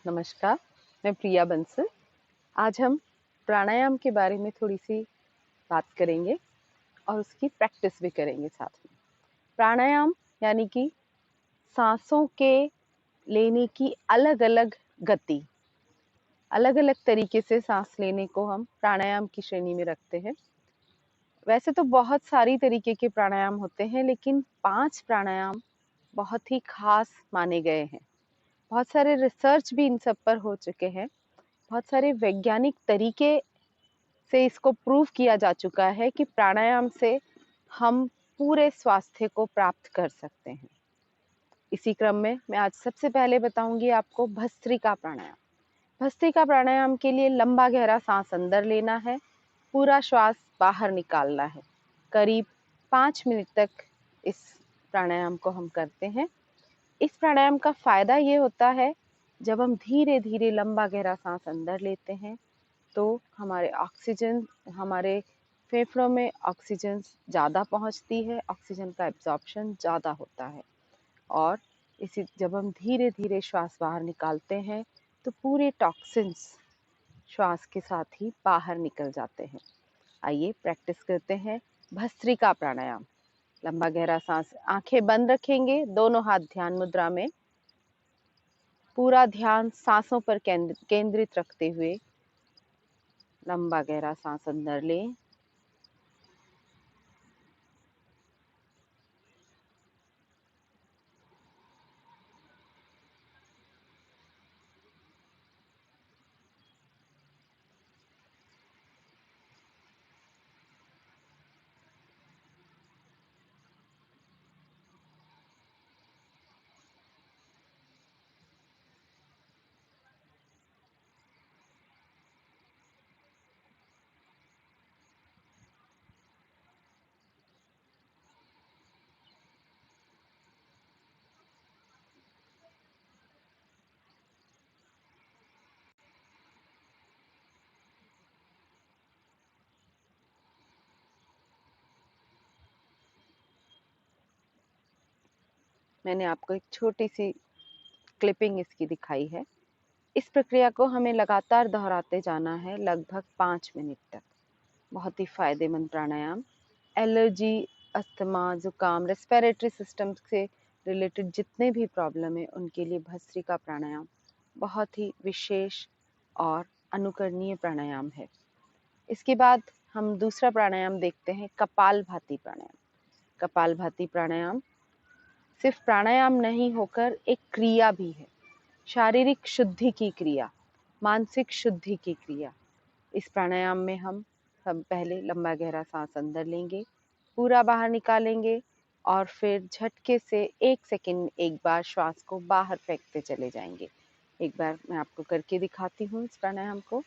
नमस्कार, मैं प्रिया बंसल। आज हम प्राणायाम के बारे में थोड़ी सी बात करेंगे और उसकी प्रैक्टिस भी करेंगे साथ में। प्राणायाम यानी कि सांसों के लेने की अलग-अलग गति, अलग-अलग तरीके से सांस लेने को हम प्राणायाम की श्रेणी में रखते हैं। वैसे तो बहुत सारी तरीके के प्राणायाम होते हैं, लेकिन 5 प्राणायाम बहुत ही खास माने गए हैं। बहुत सारे रिसर्च भी इन सब पर हो चुके हैं। बहुत सारे वैज्ञानिक तरीके से इसको प्रूव किया जा चुका है कि प्राणायाम से हम पूरे स्वास्थ्य को प्राप्त कर सकते हैं। इसी क्रम में मैं आज सबसे पहले बताऊंगी आपको भस्त्रिका प्राणायाम। भस्त्रिका प्राणायाम के लिए लंबा गहरा सांस अंदर लेना है, पूरा श्वास बाहर निकालना है। करीब 5 मिनट तक इस प्राणायाम को हम करते हैं। इस प्राणायाम का फायदा ये होता है, जब हम धीरे धीरे लंबा गहरा सांस अंदर लेते हैं तो हमारे फेफड़ों में ऑक्सीजन ज़्यादा पहुंचती है, ऑक्सीजन का एब्जॉर्प्शन ज़्यादा होता है। और इसी जब हम धीरे धीरे श्वास बाहर निकालते हैं तो पूरे टॉक्सिन्स श्वास के साथ ही बाहर निकल जाते हैं। आइए प्रैक्टिस करते हैं भस्त्रिका प्राणायाम। लंबा गहरा सांस, आंखें बंद रखेंगे, दोनों हाथ ध्यान मुद्रा में, पूरा ध्यान सांसों पर केंद्रित रखते हुए लंबा गहरा सांस अंदर लें। मैंने आपको एक छोटी सी क्लिपिंग इसकी दिखाई है। इस प्रक्रिया को हमें लगातार दोहराते जाना है, लगभग 5 मिनट तक। बहुत ही फायदेमंद प्राणायाम। एलर्जी, अस्थमा, जुकाम, रेस्पिरेटरी सिस्टम से रिलेटेड जितने भी प्रॉब्लम है उनके लिए भस्त्रिका प्राणायाम बहुत ही विशेष और अनुकरणीय प्राणायाम है। इसके बाद हम दूसरा प्राणायाम देखते हैं, कपालभाति प्राणायाम। कपालभाति प्राणायाम सिर्फ प्राणायाम नहीं होकर एक क्रिया भी है, शारीरिक शुद्धि की क्रिया, मानसिक शुद्धि की क्रिया। इस प्राणायाम में हम सब पहले लंबा गहरा सांस अंदर लेंगे, पूरा बाहर निकालेंगे और फिर झटके से 1 सेकंड एक बार श्वास को बाहर फेंकते चले जाएंगे। एक बार मैं आपको करके दिखाती हूँ इस प्राणायाम को।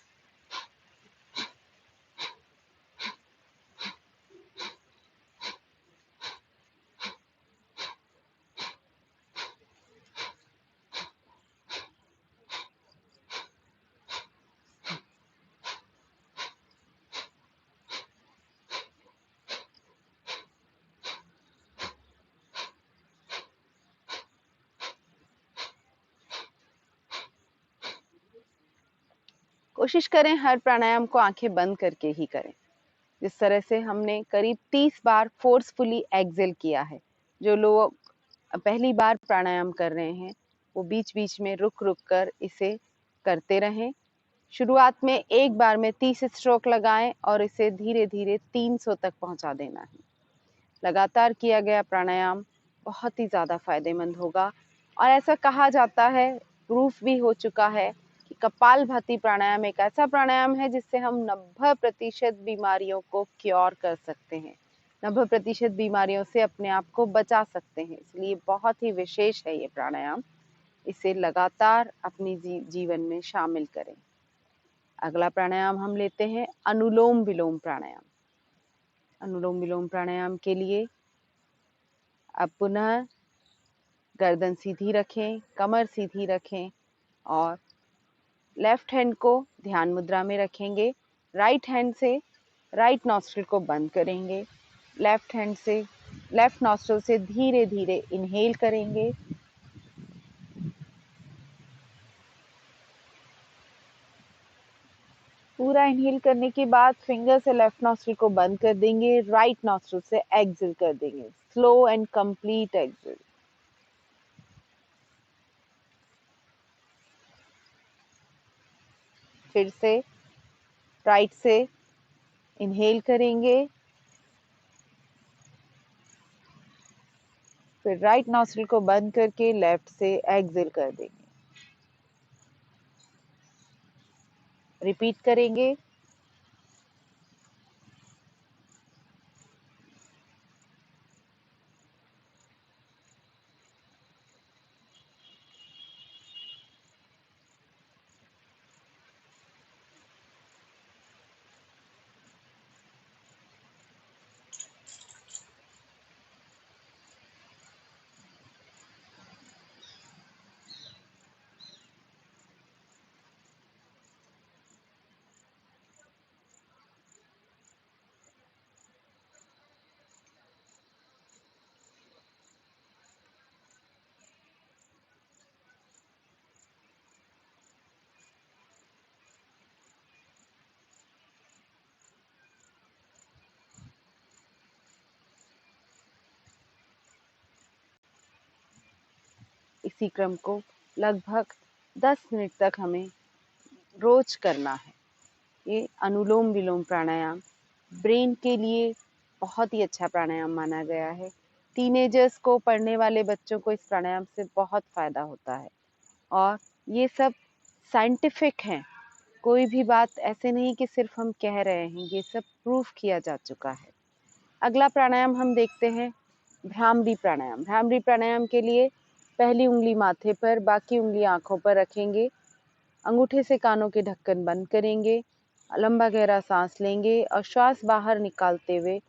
कोशिश करें हर प्राणायाम को आंखें बंद करके ही करें। जिस तरह से हमने करीब 30 बार फोर्सफुली एक्सेल किया है। जो लोग पहली बार प्राणायाम कर रहे हैं वो बीच बीच में रुक रुक कर इसे करते रहें। शुरुआत में एक बार में 30 स्ट्रोक लगाएं और इसे धीरे धीरे 300 तक पहुंचा देना है। लगातार किया गया प्राणायाम बहुत ही ज़्यादा फायदेमंद होगा और ऐसा कहा जाता है, प्रूफ भी हो चुका है कि कपालभाति प्राणायाम एक ऐसा प्राणायाम है जिससे हम 90% बीमारियों को क्योर कर सकते हैं, 90% बीमारियों से अपने आप को बचा सकते हैं। इसलिए बहुत ही विशेष है ये प्राणायाम। इसे लगातार अपनी जीवन में शामिल करें। अगला प्राणायाम हम लेते हैं अनुलोम विलोम प्राणायाम। अनुलोम विलोम प्राणायाम के लिए अब पुनः गर्दन सीधी रखें, कमर सीधी रखें और लेफ्ट हैंड को ध्यान मुद्रा में रखेंगे। राइट हैंड से राइट नॉस्ट्रिल को बंद करेंगे। लेफ्ट हैंड से लेफ्ट नॉस्ट्रिल से धीरे धीरे इनहेल करेंगे पूरा इनहेल करने के बाद फिंगर से लेफ्ट नॉस्ट्रिल को बंद कर देंगे, राइट नॉस्ट्रिल से एक्सहेल कर देंगे। Slow and complete exhale. फिर से राइट से इनहेल करेंगे, फिर राइट नॉस्ट्रिल को बंद करके लेफ्ट से एक्सहेल कर देंगे। रिपीट करेंगे। इसी क्रम को लगभग 10 मिनट तक हमें रोज करना है। ये अनुलोम विलोम प्राणायाम ब्रेन के लिए बहुत ही अच्छा प्राणायाम माना गया है। टीनेजर्स को, पढ़ने वाले बच्चों को इस प्राणायाम से बहुत फायदा होता है और ये सब साइंटिफिक हैं। कोई भी बात ऐसे नहीं कि सिर्फ हम कह रहे हैं, ये सब प्रूफ किया जा चुका है। अगला प्राणायाम हम देखते हैं भ्रामरी प्राणायाम। भ्रामरी प्राणायाम के लिए पहली उंगली माथे पर, बाकी उंगली आंखों पर रखेंगे। अंगूठे से कानों के ढक्कन बंद करेंगे, लंबा गहरा सांस लेंगे और श्वास बाहर निकालते हुए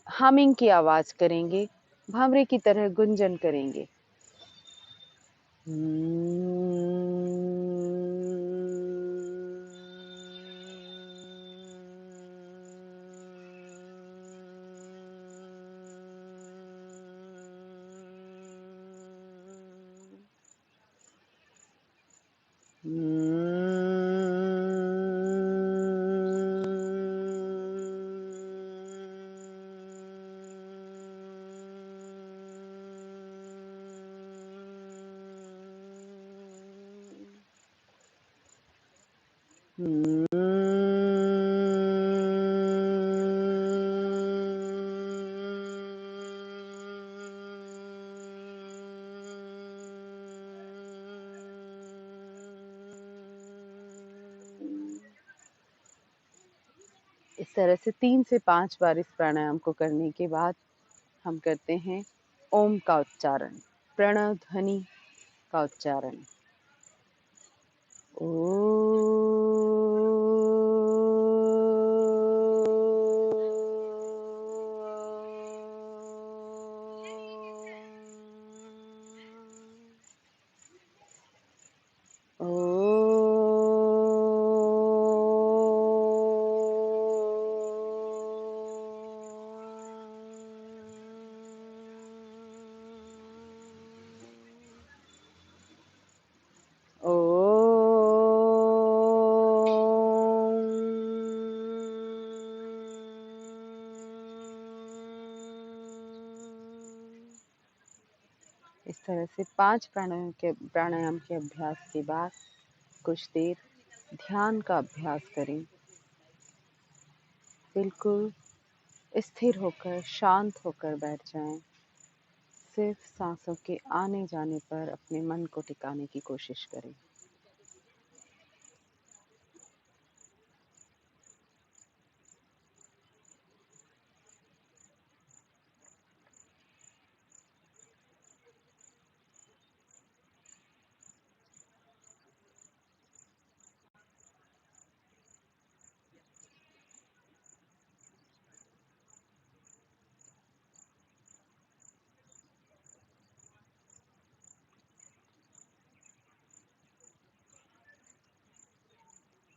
हमिंग की आवाज करेंगे, भंवरे की तरह गुंजन करेंगे। इस तरह से 3 से 5 बार इस प्राणायाम को करने के बाद हम करते हैं ओम का उच्चारण, प्रणव ध्वनि का उच्चारण। इस तरह से 5 प्राणायाम के अभ्यास के बाद कुछ देर ध्यान का अभ्यास करें। बिल्कुल स्थिर होकर, शांत होकर बैठ जाएं। सिर्फ सांसों के आने जाने पर अपने मन को टिकाने की कोशिश करें।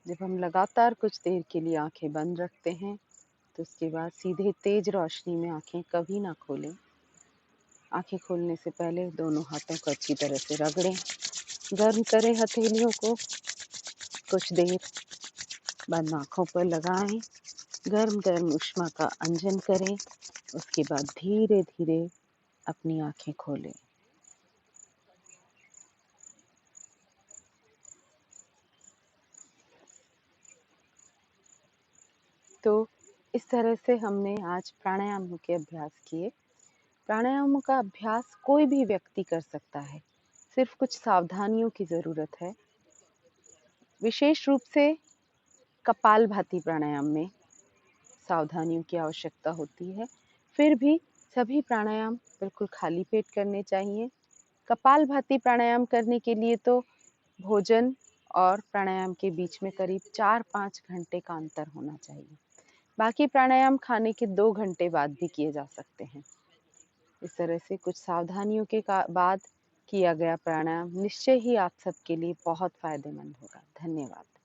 जब हम लगातार कुछ देर के लिए आंखें बंद रखते हैं तो उसके बाद सीधे तेज रोशनी में आंखें कभी ना खोलें। आंखें खोलने से पहले दोनों हाथों को अच्छी तरह से रगड़ें, गर्म करें हथेलियों को कुछ देर। बंद आँखों पर लगाएं, गर्म गर्म ऊष्मा का अंजन करें, उसके बाद धीरे धीरे अपनी आँखें खोलें। तो इस तरह से हमने आज प्राणायामों के अभ्यास किए। प्राणायामों का अभ्यास कोई भी व्यक्ति कर सकता है, सिर्फ कुछ सावधानियों की ज़रूरत है। विशेष रूप से कपालभाति प्राणायाम में सावधानियों की आवश्यकता होती है। फिर भी सभी प्राणायाम बिल्कुल खाली पेट करने चाहिए। कपालभाति प्राणायाम करने के लिए तो भोजन और प्राणायाम के बीच में करीब 4-5 घंटे का अंतर होना चाहिए। बाकी प्राणायाम खाने के 2 घंटे बाद भी किए जा सकते हैं। इस तरह से कुछ सावधानियों के बाद किया गया प्राणायाम निश्चय ही आप सबके लिए बहुत फायदेमंद होगा। धन्यवाद।